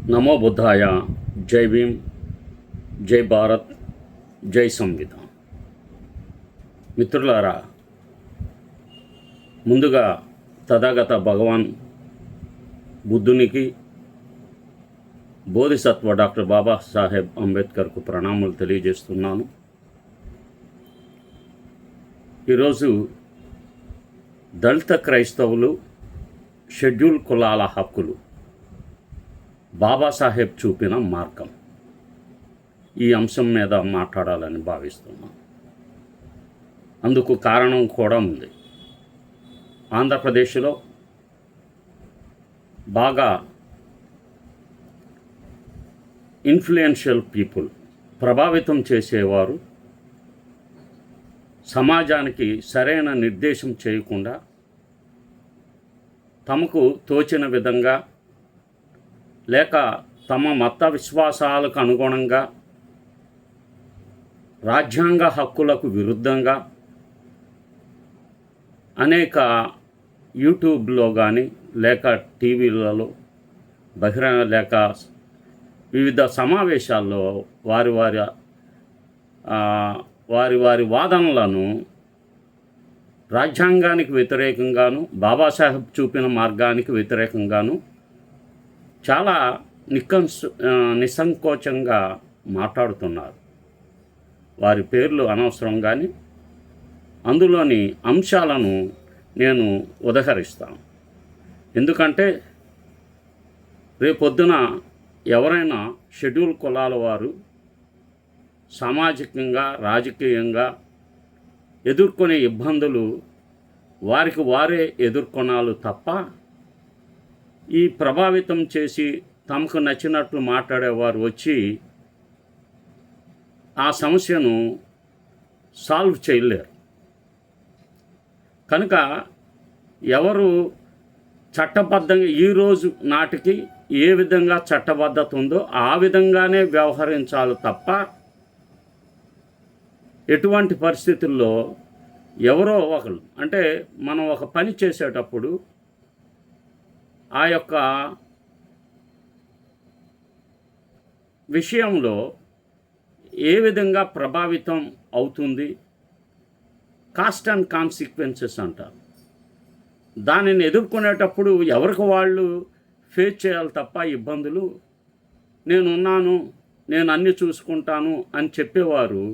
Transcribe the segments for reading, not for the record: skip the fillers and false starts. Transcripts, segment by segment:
నమో బుద్ధాయ. జై భీమ్, జై భారత్, జై సంవిధాన్. మిత్రులారా, ముందుగా తథాగత భగవాన్ బుద్ధునికి, బోధిసత్వ డాక్టర్ బాబాసాహెబ్ అంబేద్కర్కు ప్రణామాలు తెలియజేస్తున్నాను. ఈరోజు దళిత క్రైస్తవులు, షెడ్యూల్ కులాల హక్కులు, బాబాసాహెబ్ చూపిన మార్గం, ఈ అంశం మీద మాట్లాడాలని భావిస్తున్నాను. అందుకు కారణం కూడా ఉంది. ఆంధ్రప్రదేశ్లో బాగా ఇన్ఫ్లుయెన్షియల్ పీపుల్, ప్రభావితం చేసేవారు సమాజానికి సరైన నిర్దేశం చేయకుండా తమకు తోచిన విధంగా లేక తమ మత విశ్వాసాలకు అనుగుణంగా రాజ్యాంగ హక్కులకు విరుద్ధంగా అనేక యూట్యూబ్లో కానీ లేక టీవీలలో బహిరంగ లేక వివిధ సమావేశాల్లో వారి వారి వాదనలను రాజ్యాంగానికి వ్యతిరేకంగాను, బాబాసాహెబ్ చూపిన మార్గానికి వ్యతిరేకంగాను చాలా నిస్సంకోచంగా మాట్లాడుతున్నారు. వారి పేర్లు అనవసరం, కానీ అందులోని అంశాలను నేను ఉదహరిస్తాను. ఎందుకంటే రేపొద్దున ఎవరైనా షెడ్యూల్ కులాల వారు సామాజికంగా, రాజకీయంగా ఎదుర్కొనే ఇబ్బందులు వారికి వారే ఎదుర్కొనాలి తప్ప ఈ ప్రభావితం చేసి తమకు నచ్చినట్లు మాట్లాడేవారు వచ్చి ఆ సమస్యను సాల్వ్ చేయలేరు. కనుక ఎవరు చట్టబద్ధంగా ఈరోజు నాటికి ఏ విధంగా చట్టబద్ధత ఉందో ఆ విధంగానే వ్యవహరించాలి తప్ప ఎటువంటి పరిస్థితుల్లో ఎవరో ఒకరు, అంటే మనం ఒక పని చేసేటప్పుడు ఆ యొక్క విషయంలో ఏ విధంగా ప్రభావితం అవుతుంది, కాస్ట్ అండ్ కాన్సిక్వెన్సెస్ అంటారు. దానిని ఎదుర్కొనేటప్పుడు ఎవరికి వాళ్ళు ఫేస్ చేయాలి తప్ప ఇబ్బందులు, నేనున్నాను, నేను అన్నీ చూసుకుంటాను అని చెప్పేవారు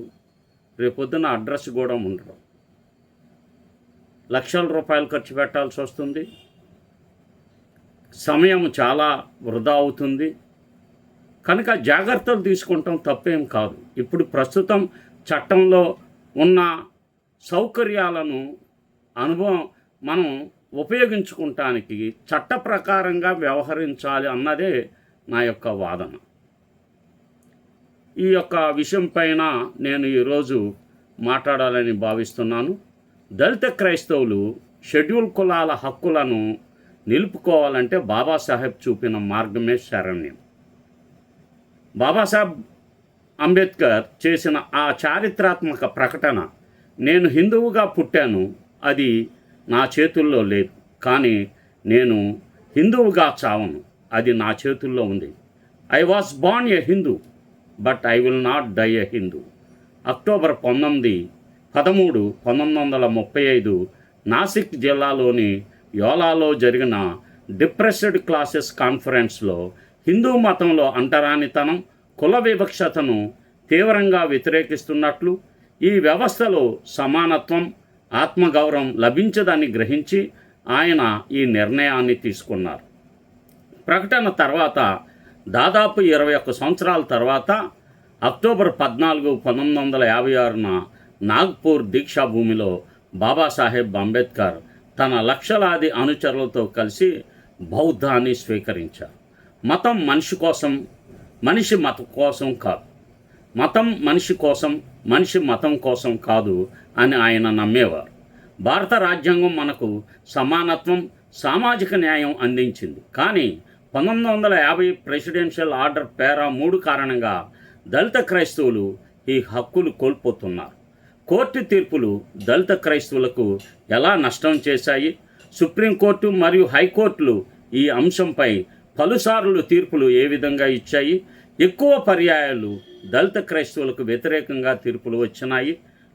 రేపొద్దున అడ్రస్ కూడా ఉండరు. లక్షల రూపాయలు ఖర్చు పెట్టాల్సి వస్తుంది, సమయం చాలా వృధా అవుతుంది. కనుక జాగ్రత్తలు తీసుకుంటాం తప్పేం కాదు. ఇప్పుడు ప్రస్తుతం చట్టంలో ఉన్న సౌకర్యాలను మనం ఉపయోగించుకుంటానికి చట్ట ప్రకారంగా వ్యవహరించాలి అన్నదే నా యొక్క వాదన. ఈ యొక్క విషయం పైన నేను ఈరోజు మాట్లాడాలని భావిస్తున్నాను. దళిత క్రైస్తవులు షెడ్యూల్ కులాల హక్కులను నిలుపుకోవాలంటే బాబాసాహెబ్ చూపిన మార్గమే శరణ్యం. బాబాసాహెబ్ అంబేద్కర్ చేసిన ఆ చారిత్రాత్మక ప్రకటన, నేను హిందువుగా పుట్టాను, అది నా చేతుల్లో లేదు, కానీ నేను హిందువుగా చావను, అది నా చేతుల్లో ఉంది. I was born a Hindu but I will not die a Hindu. October 13, 1935 Nashik జిల్లాలోని యోలాలో జరిగిన డిప్రెస్డ్ క్లాసెస్ కాన్ఫరెన్స్లో హిందూ మతంలో అంటరానితనం, కుల వివక్షతను తీవ్రంగా వ్యతిరేకిస్తున్నట్లు, ఈ వ్యవస్థలో సమానత్వం, ఆత్మగౌరవం లభించదని గ్రహించి ఆయన ఈ నిర్ణయాన్ని తీసుకున్నారు. ప్రకటన తర్వాత దాదాపు 21 సంవత్సరాల తర్వాత అక్టోబర్ 14, 1956న నాగ్పూర్ దీక్షాభూమిలో బాబాసాహెబ్ అంబేద్కర్ తన లక్షలాది అనుచరులతో కలిసి బౌద్ధాన్ని స్వీకరించారు. మతం మనిషి కోసం, మనిషి మతం కోసం కాదు, మతం మనిషి కోసం, మనిషి మతం కోసం కాదు అని ఆయన నమ్మేవారు. భారత రాజ్యాంగం మనకు సమానత్వం, సామాజిక న్యాయం అందించింది. కానీ 1950 ప్రెసిడెన్షియల్ ఆర్డర్ పేరా 3 కారణంగా దళిత క్రైస్తవులు ఈ హక్కులు కోల్పోతున్నారు. కోర్టు తీర్పులు దళిత క్రైస్తవులకు ఎలా నష్టం చేశాయి? సుప్రీంకోర్టు మరియు హైకోర్టులు ఈ అంశంపై పలుసార్లు తీర్పులు ఏ విధంగా ఇచ్చాయి? ఎక్కువ పర్యాయాలు దళిత క్రైస్తవులకు వ్యతిరేకంగా తీర్పులు వచ్చినాయి.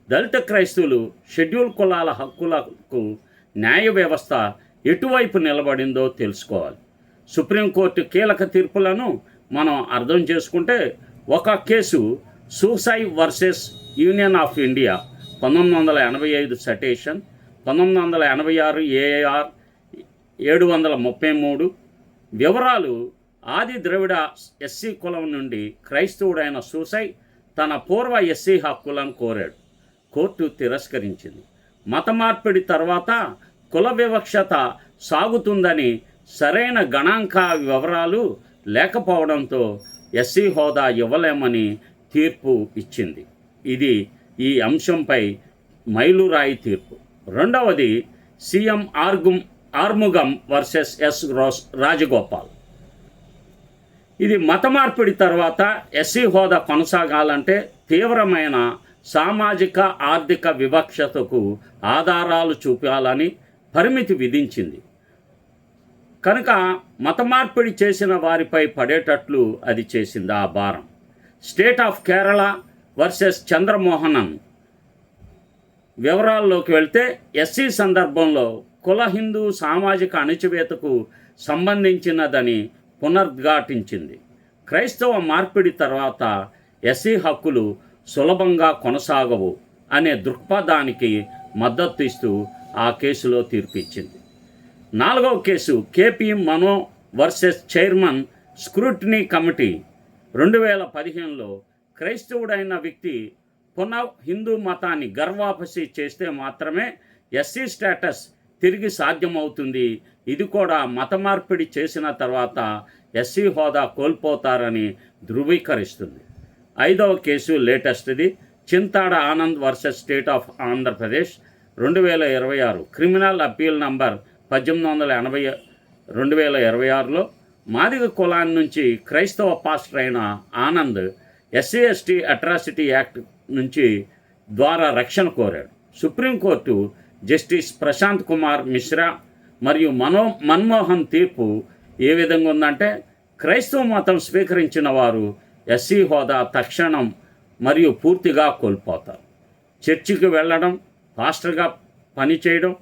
దళిత క్రైస్తవులు షెడ్యూల్ కులాల హక్కులకు న్యాయ వ్యవస్థ ఎటువైపు నిలబడిందో తెలుసుకోవాలి. సుప్రీంకోర్టు కీలక తీర్పులను మనం అర్థం చేసుకుంటే, ఒక case Soosai versus union of India 1985 citation, 1986 AR 733. వివరాలు: ఆది ద్రవిడ ఎస్సీ కులం నుండి క్రైస్తవుడైన సూసై తన పూర్వ ఎస్సీ హక్కులను కోరాడు. కోర్టు తిరస్కరించింది. మత మార్పిడి తర్వాత కుల వివక్షత సాగుతుందని సరైన గణాంక వివరాలు లేకపోవడంతో ఎస్సీ హోదా ఇవ్వలేమని తీర్పు ఇచ్చింది. ఇది ఈ అంశంపై మైలురాయి తీర్పు. రెండవది C M Arumugam versus S Rajagopal. ఇది మత మార్పిడి తర్వాత ఎస్సీ హోదా కొనసాగాలంటే తీవ్రమైన సామాజిక ఆర్థిక వివక్షతకు ఆధారాలు చూపాలని పరిమితి విధించింది. కనుక మత మార్పిడి చేసిన వారిపై పడేటట్లు అది చేసింది ఆ భారం. State of Kerala versus Chandramohanan. వివరాల్లోకి వెళ్తే, ఎస్సీ సందర్భంలో కుల హిందూ సామాజిక అణచివేతకు సంబంధించినదని పునరుద్ఘాటించింది. క్రైస్తవ మార్పిడి తర్వాత ఎస్సీ హక్కులు సులభంగా కొనసాగవు అనే దృక్పథానికి మద్దతు ఇస్తూ ఆ కేసులో తీర్పు ఇచ్చింది. నాలుగవ కేసు కేపీ మనో వర్సెస్ చైర్మన్ స్క్రూటినీ కమిటీ. 2015లో క్రైస్తవుడైన వ్యక్తి పునః హిందూ మతాన్ని గర్వాపసి చేస్తే మాత్రమే ఎస్సీ స్టేటస్ తిరిగి సాధ్యమవుతుంది. ఇది కూడా మత మార్పిడి చేసిన తర్వాత ఎస్సీ హోదా కోల్పోతారని ధృవీకరిస్తుంది. ఐదవ case లేటెస్ట్ది, Chintada Anand versus state of Andhra Pradesh. 2026 criminal appeal number 1880 2026లో Madiga కులాన్ని నుంచి క్రైస్తవ పాస్టర్ అయిన Anand SC ST atrocity act నుంచి ద్వారా రక్షణ కోరాడు. సుప్రీంకోర్టు జస్టిస్ ప్రశాంత్ కుమార్ మిశ్రా మరియు మన్మోహన్ తీర్పు ఏ విధంగా ఉందంటే, క్రైస్తవ మతం స్వీకరించిన వారు ఎస్సీ హోదా తక్షణం మరియు పూర్తిగా కోల్పోతారు. చర్చికి వెళ్ళడం, పాస్టర్గా పనిచేయడం,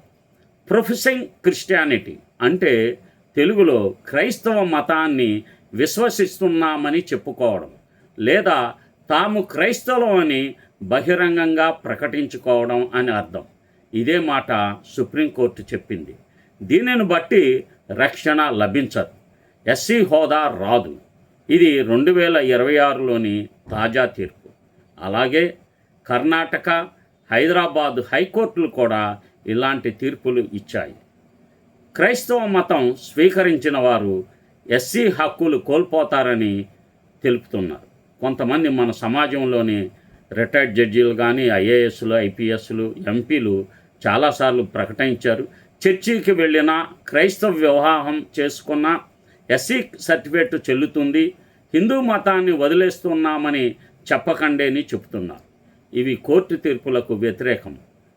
ప్రొఫెసింగ్ క్రిస్టియానిటీ అంటే తెలుగులో క్రైస్తవ మతాన్ని విశ్వసిస్తున్నామని చెప్పుకోవడం, లేదా తాము క్రైస్తవులమని బహిరంగంగా ప్రకటించుకోవడం అని అర్థం. ఇదే మాట సుప్రీంకోర్టు చెప్పింది. దీనిని బట్టి రక్షణ లభించదు, ఎస్సీ హోదా రాదు. ఇది 2026లోని తాజా తీర్పు. అలాగే కర్ణాటక, హైదరాబాద్ హైకోర్టులు కూడా ఇలాంటి తీర్పులు ఇచ్చాయి. క్రైస్తవ మతం స్వీకరించిన వారు ఎస్సీ హక్కులు కోల్పోతారని తెలుపుతున్నారు. కొంతమంది మన సమాజంలోని రిటైర్డ్ జడ్జీలు కానీ, ఐఏఎస్లు, ఐపీఎస్లు, ఎంపీలు చాలాసార్లు ప్రకటించారు, చర్చికి వెళ్ళినా క్రైస్తవ వివాహం చేసుకున్న ఎస్సీ సర్టిఫికేట్ చెల్లుతుంది, హిందూ మతాన్ని వదిలేస్తున్నామని చెప్పకండేని చెబుతున్నారు. ఇవి కోర్టు తీర్పులకు వ్యతిరేకం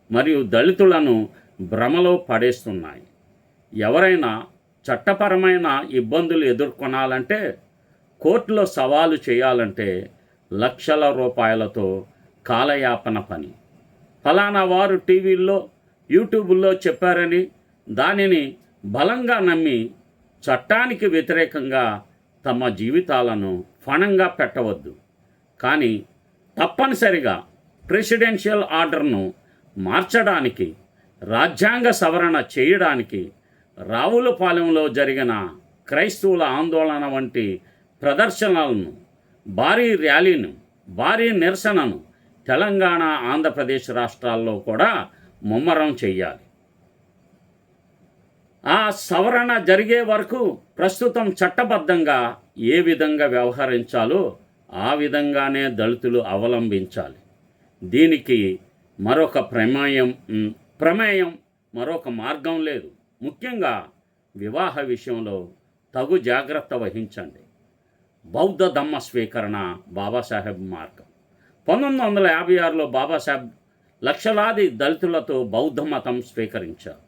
మరియు దళితులను భ్రమలో పడేస్తున్నాయి. ఎవరైనా చట్టపరమైన ఇబ్బందులు ఎదుర్కొనాలంటే, కోర్టులో సవాలు చేయాలంటే లక్షల రూపాయలతో కాలయాపన పని. ఫలానా వారు టీవీల్లో, యూట్యూబుల్లో చెప్పారని దానిని బలంగా నమ్మి చట్టానికి వ్యతిరేకంగా తమ జీవితాలను ఫణంగా పెట్టవద్దు. కానీ తప్పనిసరిగా ప్రెసిడెన్షియల్ ఆర్డర్ను మార్చడానికి, రాజ్యాంగ సవరణ చేయడానికి రావులపాలెంలో జరిగిన క్రైస్తవుల ఆందోళన వంటి ప్రదర్శనలను, భారీ ర్యాలీను, భారీ నిరసనను తెలంగాణ, ఆంధ్రప్రదేశ్ రాష్ట్రాల్లో కూడా ముమ్మరం చెయ్యాలి. ఆ సవరణ జరిగే వరకు ప్రస్తుతం చట్టబద్ధంగా ఏ విధంగా వ్యవహరించాలో ఆ విధంగానే దళితులు అవలంబించాలి. దీనికి మరొక ప్రమేయం మరొక మార్గం లేదు. ముఖ్యంగా వివాహ విషయంలో తగు జాగ్రత్త వహించండి. బౌద్ధ ధమ్మ స్వీకరణ బాబాసాహెబ్ మార్గం. 1956లో బాబాసాహెబ్ లక్షలాది దళితులతో బౌద్ధ మతం స్వీకరించారు.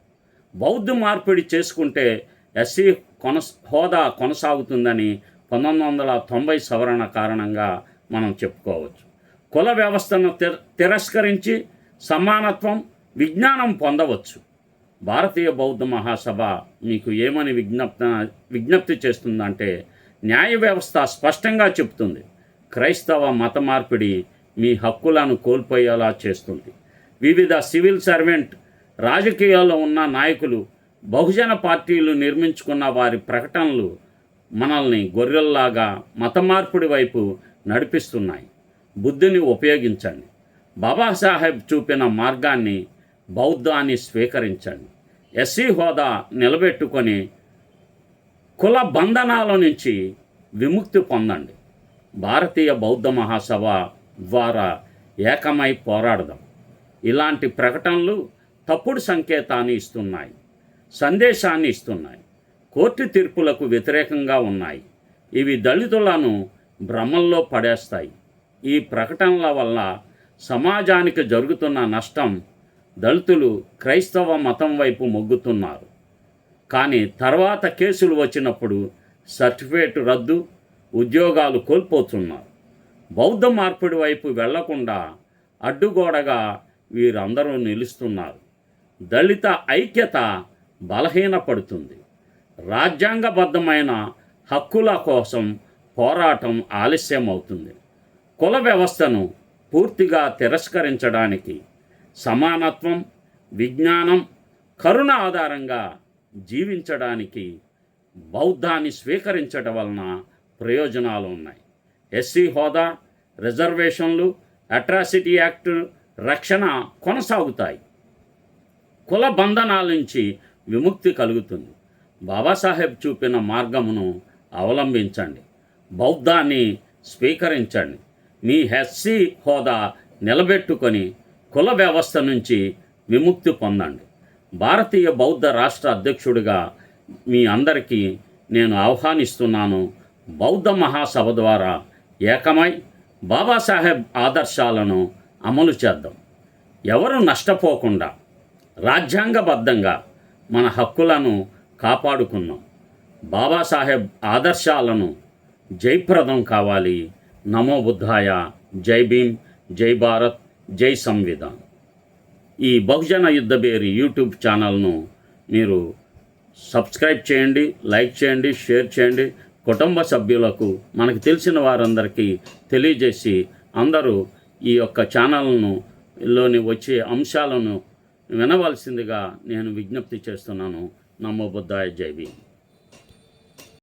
బౌద్ధ మార్పిడి చేసుకుంటే ఎస్సీ హోదా కొనసాగుతుందని 1990 సవరణ కారణంగా మనం చెప్పుకోవచ్చు. కుల వ్యవస్థను తిరస్కరించి సమానత్వం, విజ్ఞానం పొందవచ్చు. భారతీయ బౌద్ధ మహాసభ మీకు ఏమని విజ్ఞప్తి చేస్తుందంటే, న్యాయ వ్యవస్థ స్పష్టంగా చెప్తుంది, క్రైస్తవ మత మార్పిడి మీ హక్కులను కోల్పోయేలా చేస్తుంది. వివిధ సివిల్ సర్వెంట్, రాజకీయాల్లో ఉన్న నాయకులు, బహుజన పార్టీలు నిర్మించుకున్న వారి ప్రకటనలు మనల్ని గొర్రెల్లాగా మత మార్పిడి వైపు నడిపిస్తున్నాయి. బుద్ధిని ఉపయోగించండి. బాబాసాహెబ్ చూపిన మార్గాన్ని, బౌద్ధాన్ని స్వీకరించండి. ఎస్సీ హోదా నిలబెట్టుకొని కుల బంధనాల నుంచి విముక్తి పొందండి. భారతీయ బౌద్ధ మహాసభ ద్వారా ఏకమై పోరాడదాం. ఇలాంటి ప్రకటనలు తప్పుడు సంకేతాన్ని ఇస్తున్నాయి, సందేశాన్ని ఇస్తున్నాయి, కోర్టు తీర్పులకు వ్యతిరేకంగా ఉన్నాయి. ఇవి దళితులను భ్రమల్లో పడేస్తాయి. ఈ ప్రకటనల వల్ల సమాజానికి జరుగుతున్న నష్టం, దళితులు క్రైస్తవ మతం వైపు మొగ్గుతున్నారు. కానీ తర్వాత కేసులు వచ్చినప్పుడు సర్టిఫికేట్ రద్దు, ఉద్యోగాలు కోల్పోతున్నారు. బౌద్ధ మార్పిడి వైపు వెళ్లకుండా అడ్డుగోడగా వీరందరూ నిలుస్తున్నారు. దళిత ఐక్యత బలహీనపడుతుంది. రాజ్యాంగబద్ధమైన హక్కుల కోసం పోరాటం ఆలస్యం అవుతుంది. కుల వ్యవస్థను పూర్తిగా తిరస్కరించడానికి, సమానత్వం, విజ్ఞానం, కరుణ ఆధారంగా జీవించడానికి బౌద్ధాన్ని స్వీకరించడం వలన ప్రయోజనాలు ఉన్నాయి. ఎస్సీ హోదా, రిజర్వేషన్లు, అట్రాసిటీ యాక్ట్ రక్షణ కొనసాగుతాయి. కుల బంధనాల నుంచి విముక్తి కలుగుతుంది. బాబాసాహెబ్ చూపిన మార్గమును అవలంబించండి. బౌద్ధాన్ని స్వీకరించండి. మీ ఎస్సీ హోదా నిలబెట్టుకొని కుల వ్యవస్థ నుంచి విముక్తి పొందండి. భారతీయ బౌద్ధ రాష్ట్ర అధ్యక్షుడిగా మీ అందరికీ నేను ఆహ్వానిస్తున్నాను. బౌద్ధ మహాసభ ద్వారా ఏకమై బాబాసాహెబ్ ఆదర్శాలను అమలు చేద్దాం. ఎవరు నష్టపోకుండా రాజ్యాంగబద్ధంగా మన హక్కులను కాపాడుకున్నాం. బాబాసాహెబ్ ఆదర్శాలను జయప్రదం కావాలి. నమో బుద్ధాయ. జై భీమ్, జై భారత్, జై సంవిధాన్. ఈ బహుజన యుద్ధబేరి యూట్యూబ్ ఛానల్ను మీరు సబ్స్క్రైబ్ చేయండి, లైక్ చేయండి, షేర్ చేయండి. కుటుంబ సభ్యులకు, మనకు తెలిసిన వారందరికీ తెలియజేసి అందరూ ఈ యొక్క ఛానల్లోని వచ్చే అంశాలను వినవలసిందిగా నేను విజ్ఞప్తి చేస్తున్నాను. నమో బుద్ధాయ. జై భీమ్.